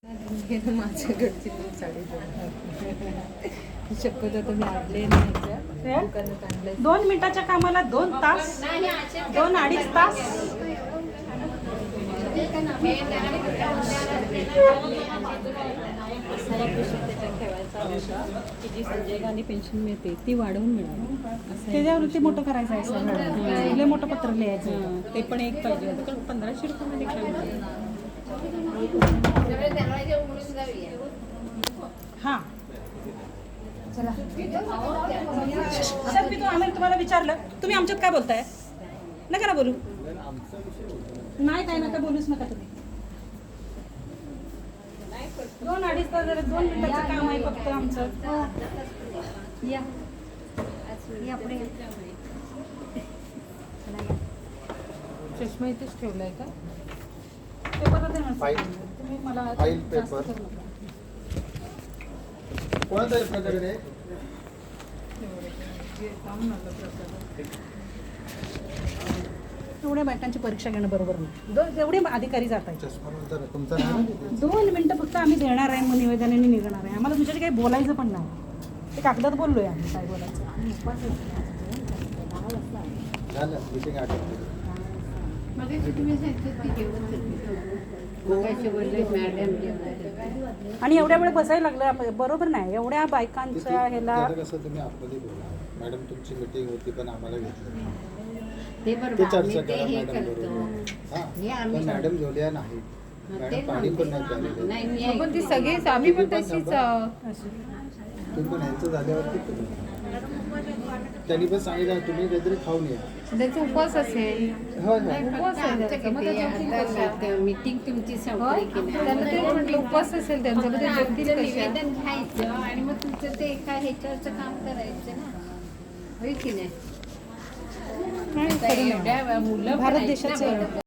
माझ्याकडची साडी शक्यतो तर मी आणले नाही दुकानात आणले. 2 मिनिटाच्या कामाला 2 तास 2-2.5 तास. असा त्याच्यात ठेवायचा होता की जी संजय गांधी पेन्शन मिळते ती वाढवून मिळावी असं त्याच्यावर ते मोठं करायचं आहे सगळं. लय मोठं पत्र लिहायचं. ते पण एक पाहिजे होतं कारण 1500 रुपयामध्ये काय हां चला. सर मी आम्ही तुम्हाला विचारलं तुम्ही आमच्यात काय बोलताय? नका ना बोलू. नाही काय नका बोलूच नका तुम्ही. 2-2.5 तास जरा 2 मिनिटाचं काम आहे फक्त आमचं. या या पुढे चष्मा इथेच ठेवलाय का? पेपर देणार तुम्ही मला फाईल पेपर कोणाचा आहे प्रकार रे? एवढ्या बायकांची परीक्षा घेणं बरोबर नाही. एवढे अधिकारी जात आहेत. चष्मा तुमचा नाही. 2 मिनिटं फक्त आम्ही देणार आहे मग निवेदनाने निघणार आहे. आम्हाला तुमच्याकडे काही बोलायचं पण नाही. ते कागदात बोललोय आम्ही काय बोलायचं. झालं मीटिंग आठवते. आणि एवढ्या वेळ बसायला लागलं बरोबर नाही. एवढ्या बायकांच्या ह्याला कसं तुम्ही आतमध्ये बोला मॅडम तुमची मीटिंग होती पण आम्हाला घेतलं ते ते बरोबर चर्चा आम्ही ते करा हे मॅडम करतो. बरोबर. हे हां आम्ही पण मॅडम जोड्या नाही मॅडम पाणी पण नाही प्यालेलं. नाही मी पण ती सगळीच आम्ही पण तशीच तुम्ही पण ह्यांचं झाल्यावरती त्यांनी पण सांगितलं तुम्ही काहीतरी खाऊन या. त्याचा उपवास असेल. होय होय उपवास आहे त्याचा. मग ते जेवतील कशा? मीटिंग तुमची संपली की नाही? त्यांना ते म्हटलं उपवास असेल त्यांचा मग ते जेवतील आमचं कशा? निवेदन घ्यायचं आणि मग तुमचं ते एका ह्याच्यावरचं काम करायचं ना, होय की नाही? आता एवढ्या मुलं पण भारत आहेत ना देशाचं बरोबर.